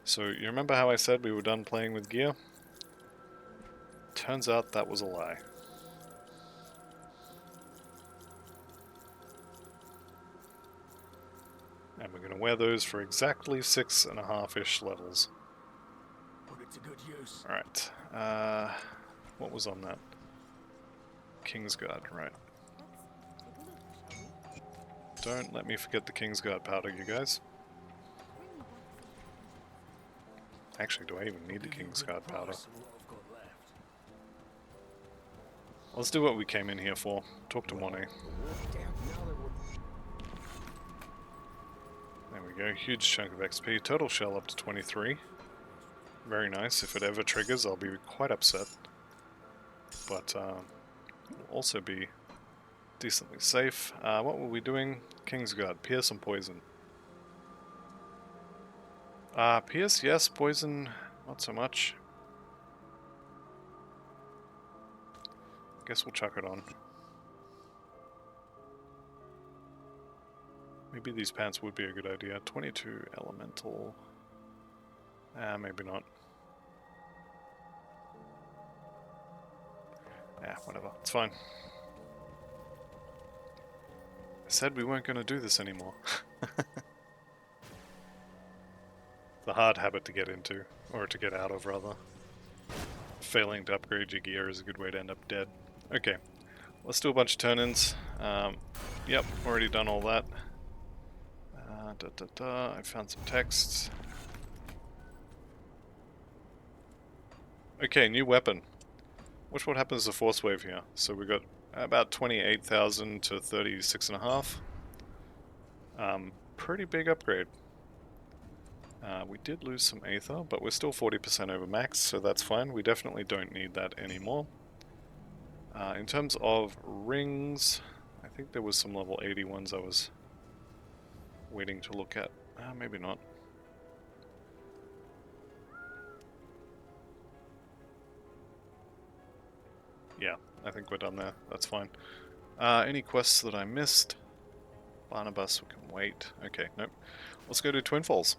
So you remember how I said we were done playing with gear? Turns out that was a lie. And we're going to wear those for exactly 6.5-ish levels. Put it to good use. Alright, what was on that? Kingsguard, right. Don't let me forget the Kingsguard powder, you guys. Actually, do I even need the Kingsguard powder? Let's do what we came in here for. Talk to Monet. There we go, huge chunk of XP. Total shell up to 23. Very nice. If it ever triggers, I'll be quite upset. But will also be decently safe. What were we doing? Kingsguard, pierce and poison. Pierce, yes. Poison, not so much. Guess we'll chuck it on. Maybe these pants would be a good idea. 22 elemental. Maybe not. Whatever. It's fine. I said we weren't going to do this anymore. The hard habit to get into, or to get out of rather. Failing to upgrade your gear is a good way to end up dead. Okay, let's do a bunch of turn-ins. Yep, already done all that. I found some texts. Okay, new weapon. Watch what happens to Force Wave here. So we got about 28,000 to 36.5. Pretty big upgrade. We did lose some Aether, but we're still 40% over max, so that's fine. We definitely don't need that anymore. In terms of rings, I think there was some level 80 ones I was waiting to look at. Maybe not. Yeah, I think we're done there. That's fine. Any quests that I missed? Barnabas, we can wait. Okay, nope. Let's go to Twin Falls.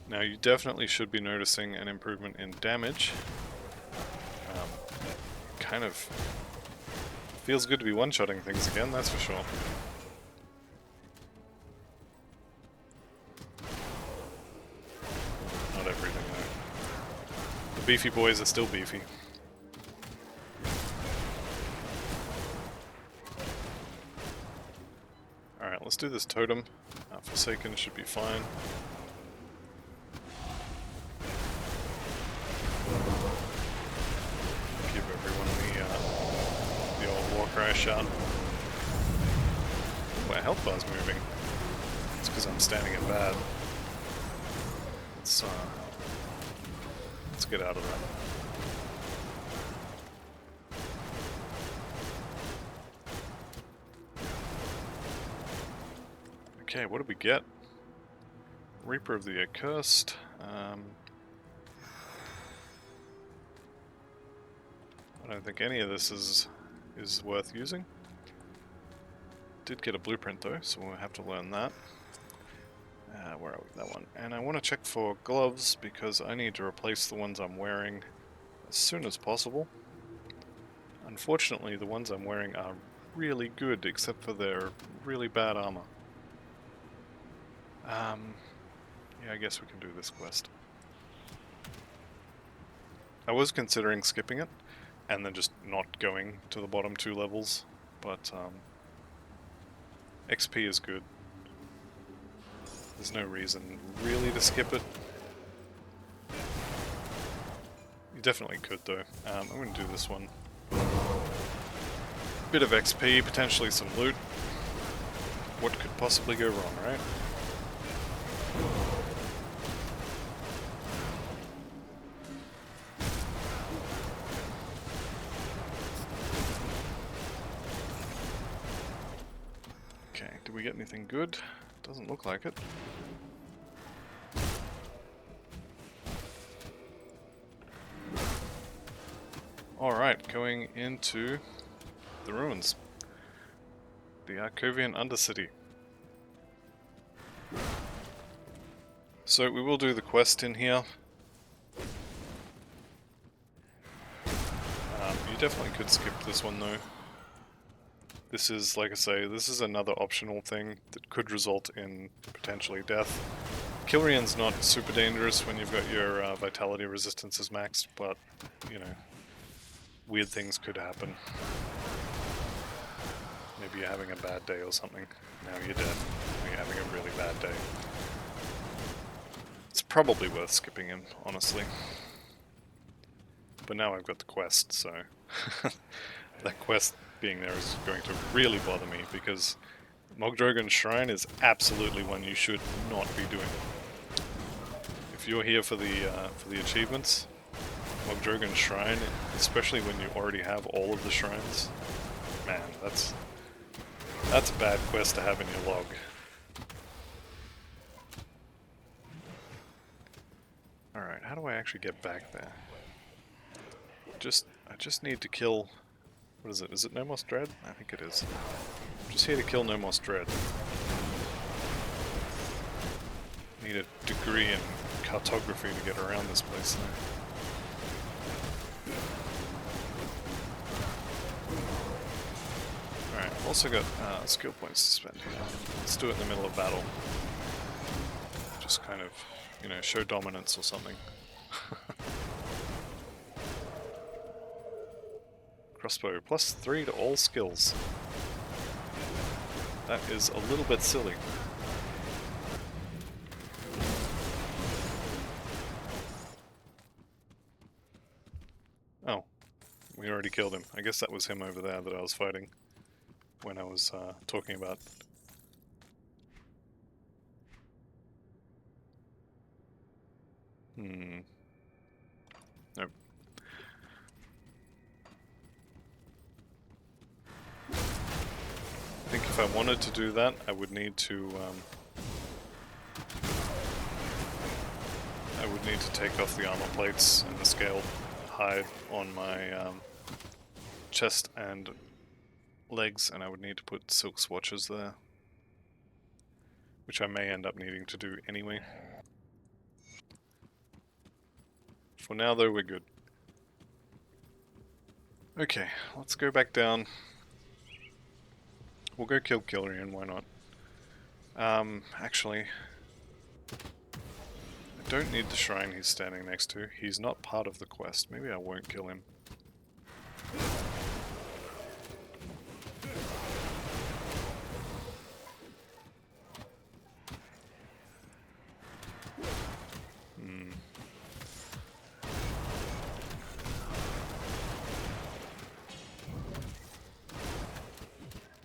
Now you definitely should be noticing an improvement in damage. Kind of Feels good to be one-shotting things again, that's for sure. Not everything though. The beefy boys are still beefy. Alright, let's do this totem. Forsaken should be fine. Give everyone the old war cry shot. My health bar's moving. It's because I'm standing in bad. Let's get out of that. Okay, what did we get? Reaper of the Accursed. I don't think any of this is worth using. Did get a blueprint though, so we'll have to learn that. Where are we? That one. And I want to check for gloves because I need to replace the ones I'm wearing as soon as possible. Unfortunately, the ones I'm wearing are really good, except for their really bad armor. Yeah, I guess we can do this quest. I was considering skipping it, and then just not going to the bottom 2 levels, but XP is good. There's no reason really to skip it. You definitely could though. I'm going to do this one. Bit of XP, potentially some loot. What could possibly go wrong, right? Okay, did we get anything good? Doesn't look like it. Alright, going into the ruins. The Arkovian undercity. So we will do the quest in here. You definitely could skip this one though. This is, like I say, this is another optional thing that could result in potentially death. Kilrian's not super dangerous when you've got your vitality resistances maxed, but, you know, weird things could happen. Maybe you're having a bad day or something. Now you're dead. Or you're having a really bad day. It's probably worth skipping him, honestly. But now I've got the quest, so... that quest being there is going to really bother me, because Mogdrogan's Shrine is absolutely one you should not be doing. If you're here for the achievements, Mogdrogan's Shrine, especially when you already have all of the shrines, man, that's a bad quest to have in your log. Alright, how do I actually get back there? I just need to kill... What is it? Is it No Moss Dread? I think it is. I'm just here to kill No Moss Dread. Need a degree in cartography to get around this place now. Alright, I've also got skill points to spend here. Let's do it in the middle of battle. Just kind of, you know, show dominance or something. Crossbow, +3 to all skills. That is a little bit silly. Oh, we already killed him. I guess that was him over there that I was fighting when I was talking about. Nope. I think if I wanted to do that, I would need to take off the armor plates and the scaled hide on my chest and legs, and I would need to put silk swatches there, which I may end up needing to do anyway. For now though, we're good. Okay, let's go back down, We'll go kill Kilrian, why not? Actually, I don't need the shrine he's standing next to. He's not part of the quest. Maybe I won't kill him.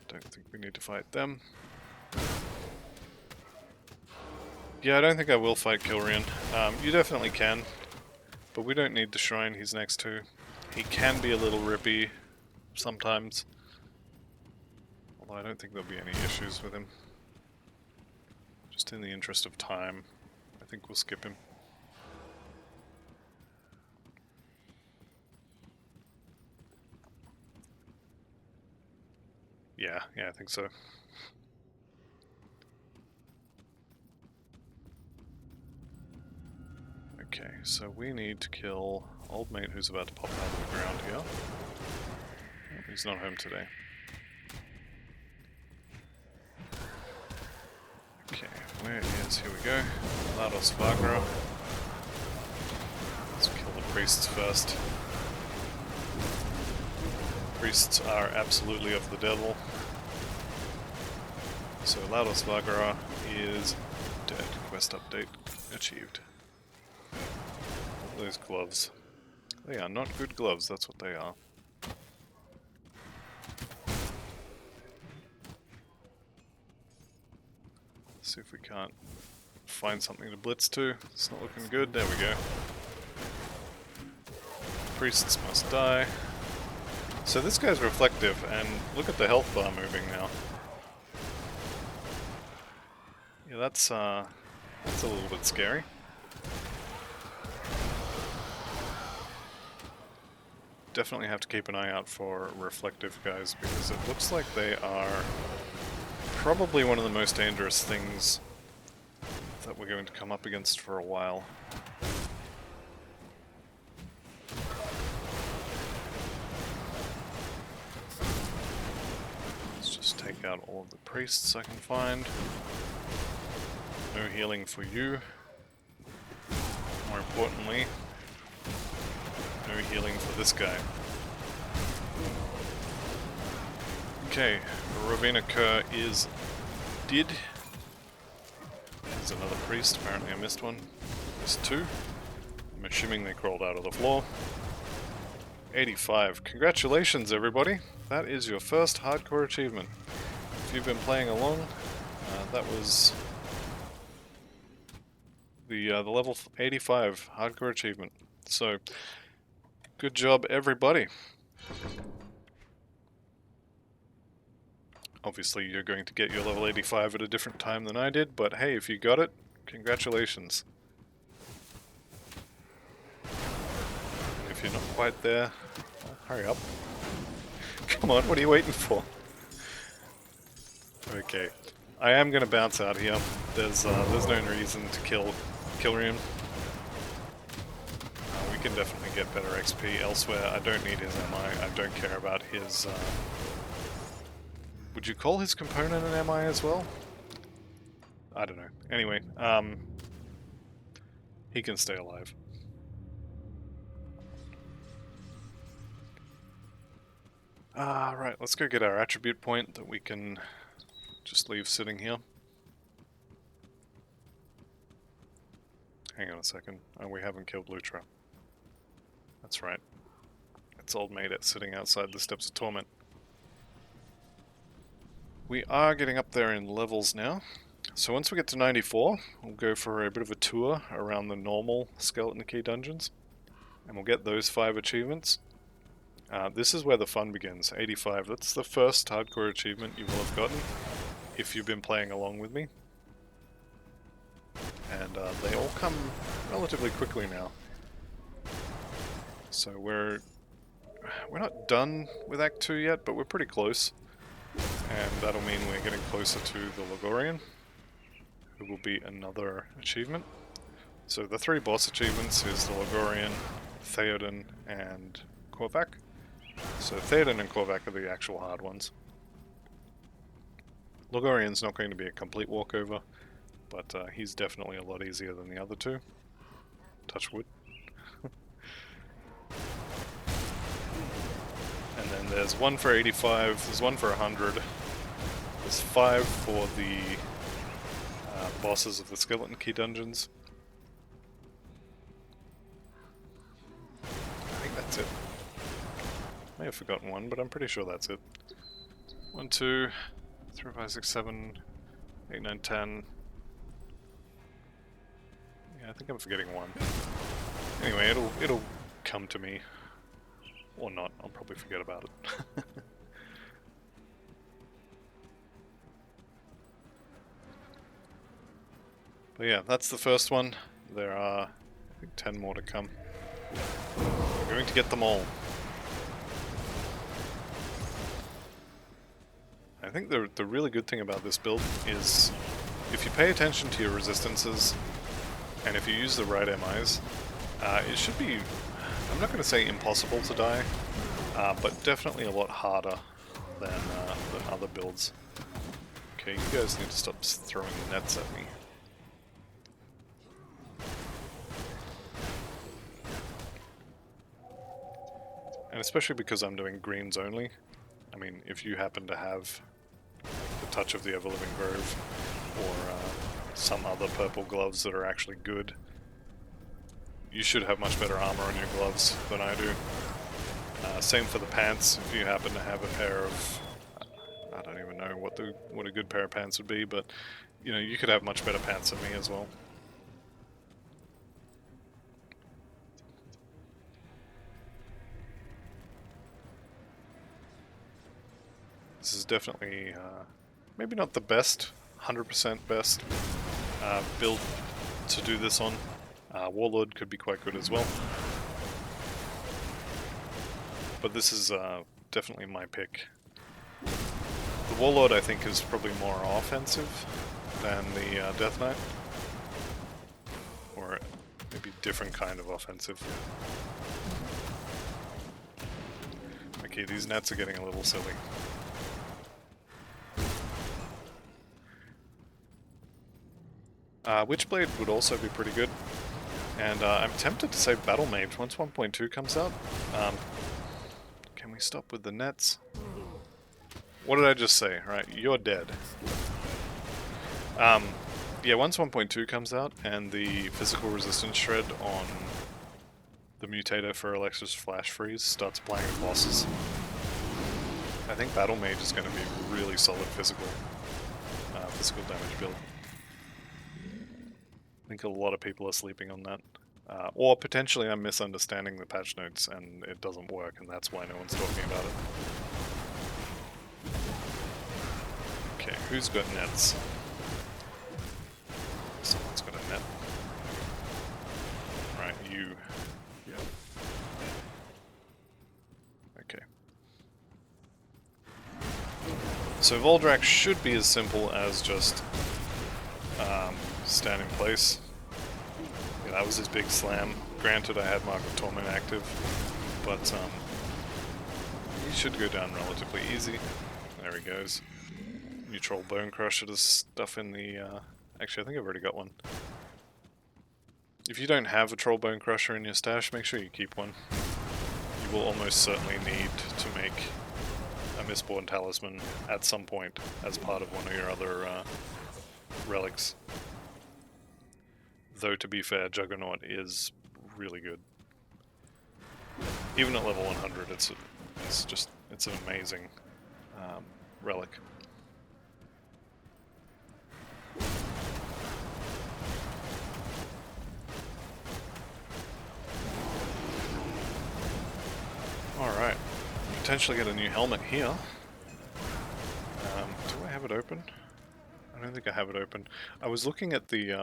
Don't think we need to fight them. Yeah, I don't think I will fight Kilrian. You definitely can, but we don't need the shrine he's next to. He can be a little rippy sometimes, although I don't think there'll be any issues with him. Just in the interest of time, I think we'll skip him. Yeah, I think so. Okay, so we need to kill old mate who's about to pop out of the ground here. Oh, he's not home today. Okay, where is... here we go. Lados Vagra. Let's kill the priests first. Priests are absolutely of the devil. So Lados Vagra is dead. Quest update achieved. Those gloves. They are not good gloves, that's what they are. Let's see if we can't find something to blitz to. It's not looking good. There we go. Priests must die. So this guy's reflective, and look at the health bar moving now. Yeah, that's a little bit scary. Definitely have to keep an eye out for reflective guys, because it looks like they are probably one of the most dangerous things that we're going to come up against for a while. Let's just take out all of the priests I can find. No healing for you. More importantly, no healing for this guy. Okay, Ravina Kerr is dead. There's another priest, apparently I missed one. There's two. I'm assuming they crawled out of the floor. 85. Congratulations everybody! That is your first hardcore achievement. If you've been playing along, that was the level 85 hardcore achievement. So, good job everybody! Obviously you're going to get your level 85 at a different time than I did, but hey, if you got it, congratulations. And if you're not quite there, well, hurry up. Come on, what are you waiting for? Okay, I am going to bounce out here. There's no reason to kill Kilrian. We can definitely get better XP elsewhere. I don't need his MI, I don't care about his... Would you call his component an MI as well? I don't know. Anyway, he can stay alive. Right, let's go get our attribute point that we can just leave sitting here. Hang on a second. Oh, we haven't killed Lutra. That's right. It's old mate sitting outside the Steps of Torment. We are getting up there in levels now. So once we get to 94, we'll go for a bit of a tour around the normal Skeleton Key dungeons. And we'll get those 5 achievements. This is where the fun begins, 85. That's the first hardcore achievement you will have gotten if you've been playing along with me. And they all come relatively quickly now. So we're not done with Act 2 yet, but we're pretty close. And that'll mean we're getting closer to the Logorian, who will be another achievement. So the 3 boss achievements is the Logorian, Theoden, and Korvac. So Theoden and Korvac are the actual hard ones. Logorian's not going to be a complete walkover, but he's definitely a lot easier than the other two. Touch wood. And then there's one for 85, there's one for 100, there's 5 for the bosses of the Skeleton Key dungeons. I think that's it. May have forgotten one, but I'm pretty sure that's it. 1, 2, 3, 5, 6, 7, 8, 9, 10. Yeah, I think I'm forgetting one. Anyway, it'll come to me. Or not, I'll probably forget about it. But yeah, that's the first one. There are, I think, 10 more to come. We're going to get them all. I think the really good thing about this build is if you pay attention to your resistances and if you use the right MIs, it should be, I'm not going to say impossible to die, but definitely a lot harder than other builds. Okay, you guys need to stop throwing nets at me. And especially because I'm doing greens only. I mean, if you happen to have the Touch of the Everliving Grove or some other purple gloves that are actually good, you should have much better armor on your gloves than I do. Same for the pants. If you happen to have a pair of, I don't even know what a good pair of pants would be, but you know, you could have much better pants than me as well. This is definitely maybe not the best, 100% best build to do this on. Warlord could be quite good as well. But this is definitely my pick. The Warlord, I think, is probably more offensive than the Death Knight. Or maybe different kind of offensive. Okay, these nets are getting a little silly. Witchblade would also be pretty good. And I'm tempted to say Battle Mage once 1.2 comes out. Can we stop with the nets? What did I just say? Right, you're dead. Yeah, once 1.2 comes out and the physical resistance shred on the mutator for Alexa's Flash Freeze starts applying to bosses, I think Battle Mage is going to be a really solid physical damage build. I think a lot of people are sleeping on that. Or potentially I'm misunderstanding the patch notes and it doesn't work and that's why no one's talking about it. Okay, who's got nets? Someone's got a net. Right, you. Yeah. Okay. So Voldrak should be as simple as just stand in place. Yeah, that was his big slam. Granted, I had Mark of Torment active, but he should go down relatively easy. There he goes. New Troll Bone Crusher to stuff in the... Actually, I think I've already got one. If you don't have a Troll Bone Crusher in your stash, make sure you keep one. You will almost certainly need to make a Mistborn Talisman at some point as part of one of your other relics. Though, to be fair, Juggernaut is really good. Even at level 100, it's an amazing relic. Alright, potentially get a new helmet here. Do I have it open? I don't think I have it open. I was looking at the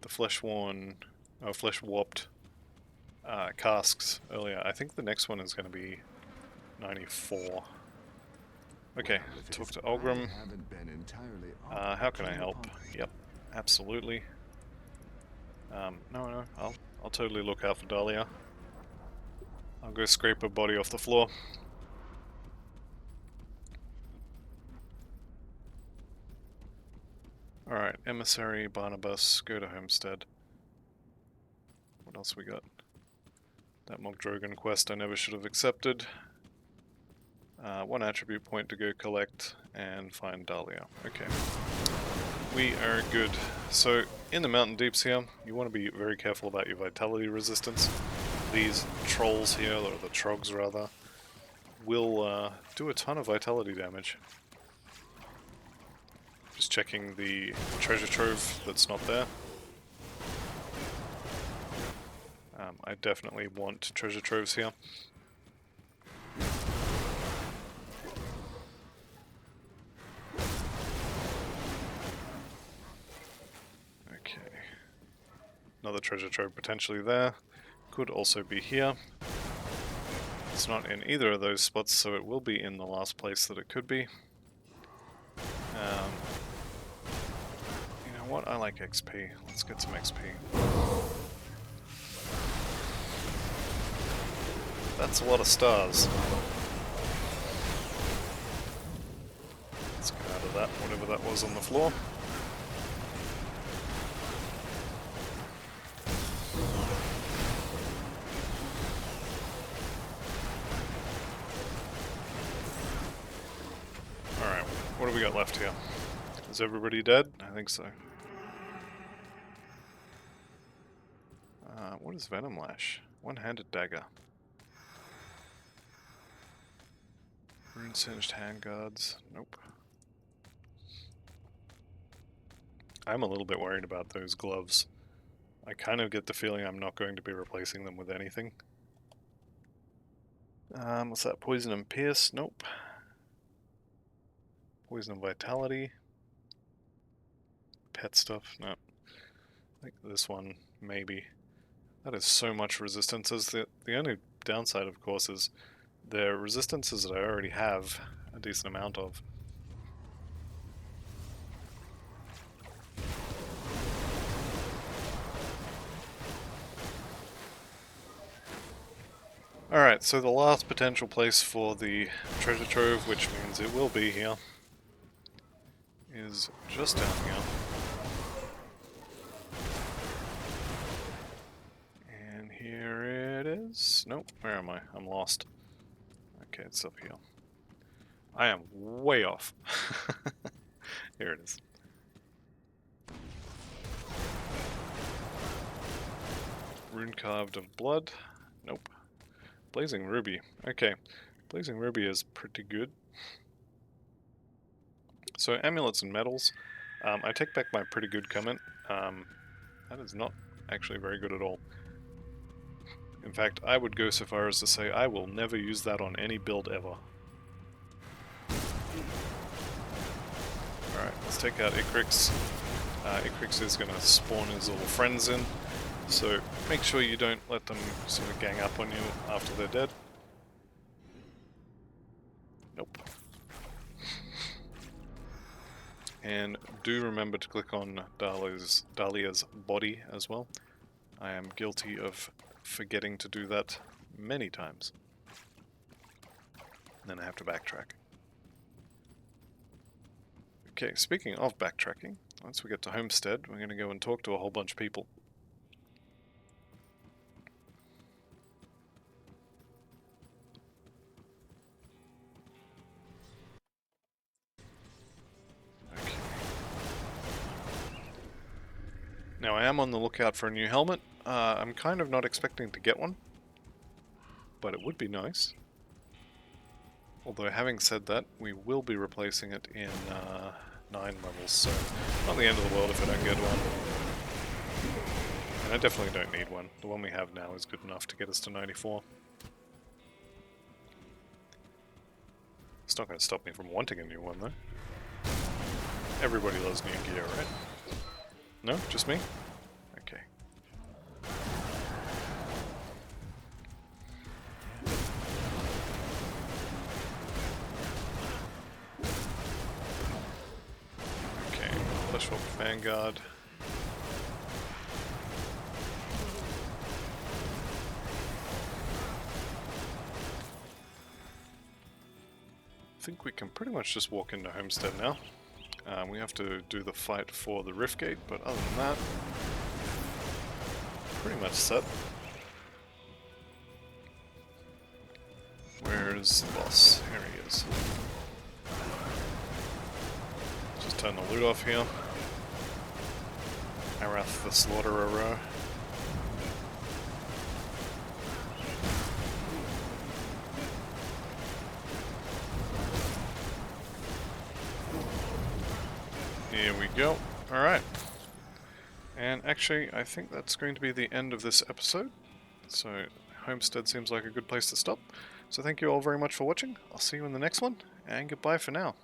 flesh warped casks earlier. I think the next one is going to be 94. Okay, talk to Ulgrim. How can I help? Yep, absolutely. No, I'll totally look out for Dahlia. I'll go scrape her body off the floor. Alright, Emissary, Barnabas, go to Homestead. What else we got? That Mogdrogan quest I never should have accepted. 1 attribute point to go collect and find Dahlia. Okay. We are good. So, in the mountain deeps here, you want to be very careful about your vitality resistance. These trolls here, or the trogs rather, will do a ton of vitality damage. Just checking the treasure trove that's not there. I definitely want treasure troves here. Okay. Another treasure trove potentially there. Could also be here. It's not in either of those spots, so it will be in the last place that it could be. You know what? I like XP. Let's get some XP. That's a lot of stars. Let's get out of that, whatever that was on the floor. Alright, what do we got left here? Is everybody dead? I think so. What is Venom Lash? One-handed dagger. Rune-singed handguards. Nope. I'm a little bit worried about those gloves. I kind of get the feeling I'm not going to be replacing them with anything. What's that? Poison and Pierce? Nope. Poison and Vitality. Pet stuff? No. I think this one, maybe. That is so much resistances. The only downside, of course, is they're resistances that I already have a decent amount of. Alright, so the last potential place for the treasure trove, which means it will be here, is just down here. And here it is. Nope, where am I? I'm lost. Okay, it's up here. I am way off. Here it is. Rune carved of blood. Nope. Blazing ruby. Okay. Blazing ruby is pretty good. So amulets and medals. I take back my pretty good comment. That is not actually very good at all. In fact, I would go so far as to say I will never use that on any build ever. Alright, let's take out Icrix. Icrix is going to spawn his little friends in, so make sure you don't let them sort of gang up on you after they're dead. Nope. And do remember to click on Dahlia's body as well. I am guilty of forgetting to do that many times. And then I have to backtrack. Okay, speaking of backtracking, once we get to Homestead, we're going to go and talk to a whole bunch of people. Okay. Now I am on the lookout for a new helmet. I'm kind of not expecting to get one, but it would be nice. Although having said that, we will be replacing it in 9 levels, so not the end of the world if I don't get one. And I definitely don't need one. The one we have now is good enough to get us to 94. It's not going to stop me from wanting a new one, though. Everybody loves new gear, right? No? Just me? Okay. Okay, flesh swap Vanguard. I think we can pretty much just walk into Homestead now. We have to do the fight for the Rift Gate, but other than that, pretty much set. Where's the boss? Here he is. Just turn the loot off here. Arath the Slaughterer. Here we go. Alright. And actually, I think that's going to be the end of this episode. So, Homestead seems like a good place to stop. So thank you all very much for watching. I'll see you in the next one, and goodbye for now.